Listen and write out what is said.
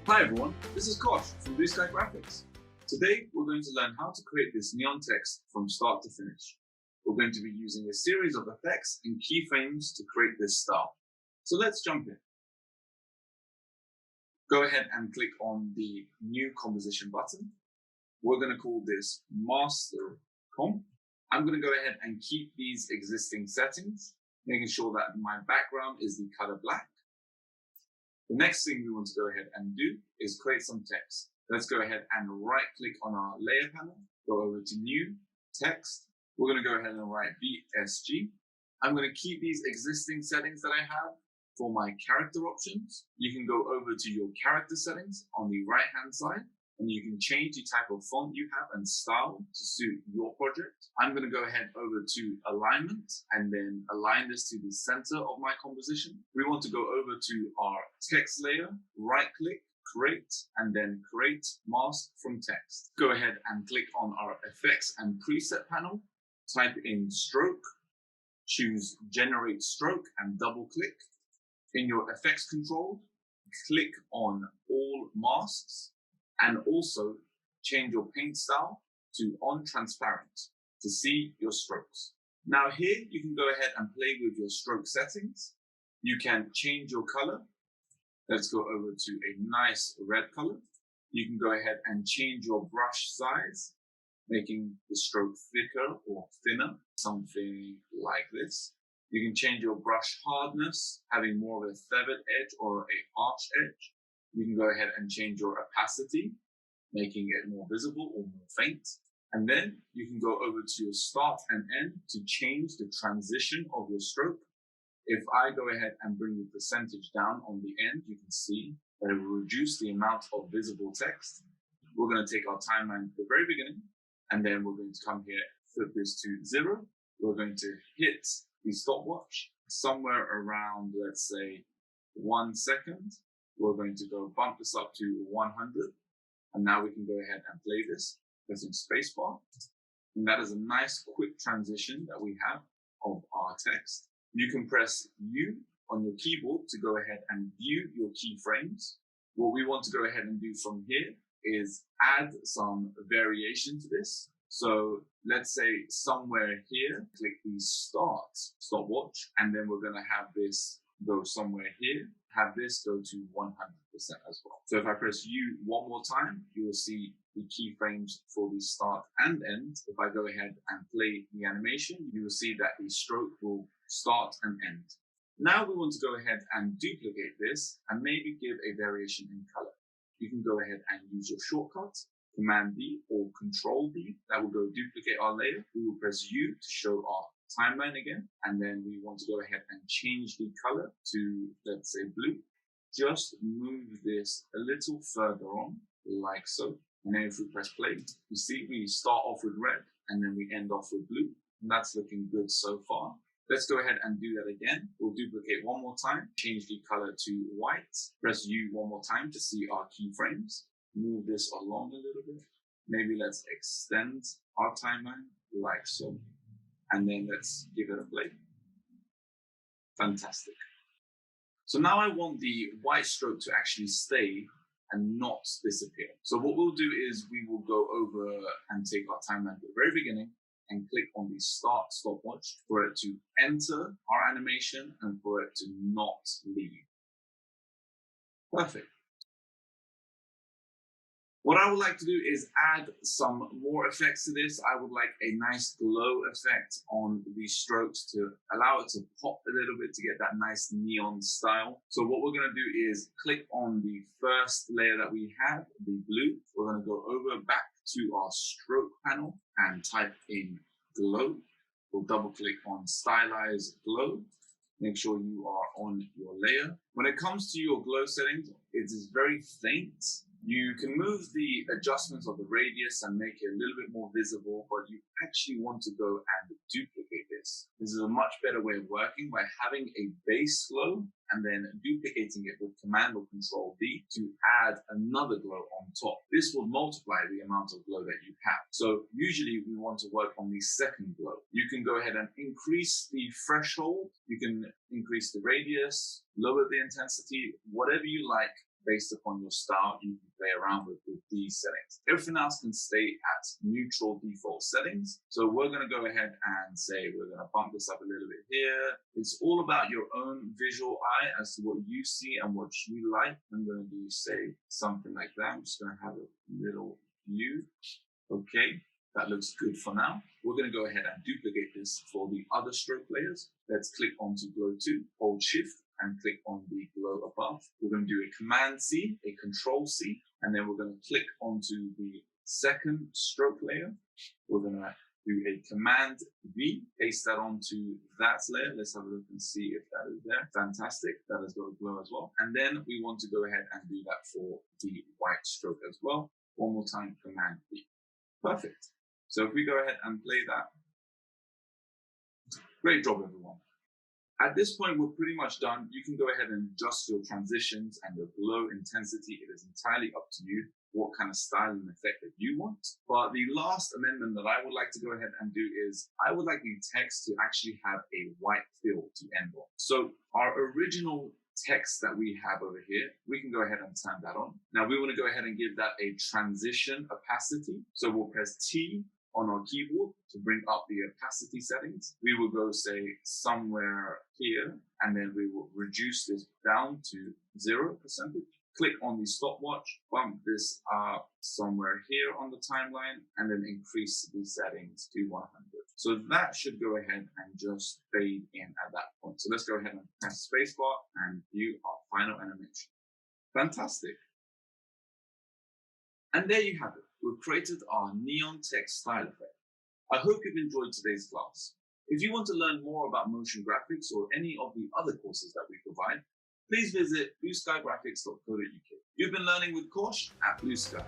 Hi everyone, this is Kosh from Blue Sky Graphics. Today we're going to learn how to create this neon text from start to finish. We're going to be using a series of effects and keyframes to create this style. So let's jump in. Go ahead and click on the new composition button. We're going to call this master comp. I'm going to go ahead and keep these existing settings, making sure that my background is the color black. The next thing we want to go ahead and do is create some text. Let's go ahead and right click on our layer panel, go over to new text. We're going to go ahead and write BSG. I'm going to keep these existing settings that I have for my character options. You can go over to your character settings on the right hand side, and you can change the type of font you have and style to suit your project. I'm going to go ahead over to alignment and then align this to the center of my composition. We want to go over to our text layer, right click, create, and then create mask from text. Go ahead and click on our effects and preset panel, type in stroke, choose generate stroke and double click. In your effects control, click on all masks, and also change your paint style to on transparent to see your strokes. Now here you can go ahead and play with your stroke settings. You can change your color. Let's go over to a nice red color. You can go ahead and change your brush size, making the stroke thicker or thinner, something like this. You can change your brush hardness, having more of a feathered edge or a harsh edge. You can go ahead and change your opacity, making it more visible or more faint. And then you can go over to your start and end to change the transition of your stroke. If I go ahead and bring the percentage down on the end, you can see that it will reduce the amount of visible text. We're going to take our timeline at the very beginning, and then we're going to come here, flip this to 0. We're going to hit the stopwatch somewhere around, let's say, 1 second. We're going to go bump this up to 100. And now we can go ahead and play this pressing spacebar. And that is a nice quick transition that we have of our text. You can press U on your keyboard to go ahead and view your keyframes. What we want to go ahead and do from here is add some variation to this. So let's say somewhere here, click the start stopwatch, and then we're going to have this go somewhere here, have this go to 100% as well. So if I press U one more time, you will see the keyframes for the start and end. If I go ahead and play the animation, you will see that the stroke will start and end. Now we want to go ahead and duplicate this and maybe give a variation in color. You can go ahead and use your shortcut, Command B or Control B. That will go duplicate our layer. We will press U to show our timeline again, and then we want to go ahead and change the color to, let's say, blue. Just move this a little further on, like so. And then if we press play, you see we start off with red and then we end off with blue. And that's looking good so far. Let's go ahead and do that again. We'll duplicate one more time, change the color to white, press U one more time to see our keyframes. Move this along a little bit. Maybe let's extend our timeline like so. And then let's give it a play. Fantastic. So now I want the white stroke to actually stay and not disappear. So what we'll do is we will go over and take our timeline at the very beginning and click on the start stopwatch for it to enter our animation and for it to not leave. Perfect. What I would like to do is add some more effects to this. I would like a nice glow effect on the strokes to allow it to pop a little bit to get that nice neon style. So what we're going to do is click on the first layer that we have, the blue. We're going to go over back to our stroke panel and type in glow. We'll double click on stylize glow. Make sure you are on your layer. When it comes to your glow settings, it is very faint. You can move the adjustments of the radius and make it a little bit more visible, but you actually want to go and duplicate this. This is a much better way of working by having a base glow and then duplicating it with Command or Control D to add another glow on top. This will multiply the amount of glow that you have. So usually we want to work on the second glow. You can go ahead and increase the threshold. You can increase the radius, lower the intensity, whatever you like. based upon your style, you can play around with these settings. Everything else can stay at neutral default settings. So we're going to go ahead and say we're going to bump this up a little bit here. It's all about your own visual eye as to what you see and what you like. I'm going to do, say, something like that. I'm just going to have a little view. Okay, that looks good for now. We're going to go ahead and duplicate this for the other stroke layers. Let's click onto Glow 2, hold Shift, and click on the glow above. We're going to do a Command C, a Control C, and then we're going to click onto the second stroke layer. We're going to do a Command V, paste that onto that layer. Let's have a look and see if that is there. Fantastic. That has got a glow as well. And then we want to go ahead and do that for the white stroke as well. One more time, Command V. Perfect. So if we go ahead and play that, great job, everyone. At this point, we're pretty much done. You can go ahead and adjust your transitions and your glow intensity. It is entirely up to you what kind of style and effect that you want. But the last amendment that I would like to go ahead and do is I would like the text to actually have a white fill to end on. So our original text that we have over here, we can go ahead and turn that on. Now we want to go ahead and give that a transition opacity. So we'll press T on our keyboard to bring up the opacity settings. We will go, say, somewhere here, and then we will reduce this down to 0%. Click on the stopwatch, bump this up somewhere here on the timeline, and then increase the settings to 100. So that should go ahead and just fade in at that point. So let's go ahead and press spacebar and view our final animation. Fantastic. And there you have it. We've created our neon text style effect. I hope you've enjoyed today's class. If you want to learn more about motion graphics or any of the other courses that we provide, please visit blueskygraphics.co.uk. You've been learning with Kosh at Blue Sky.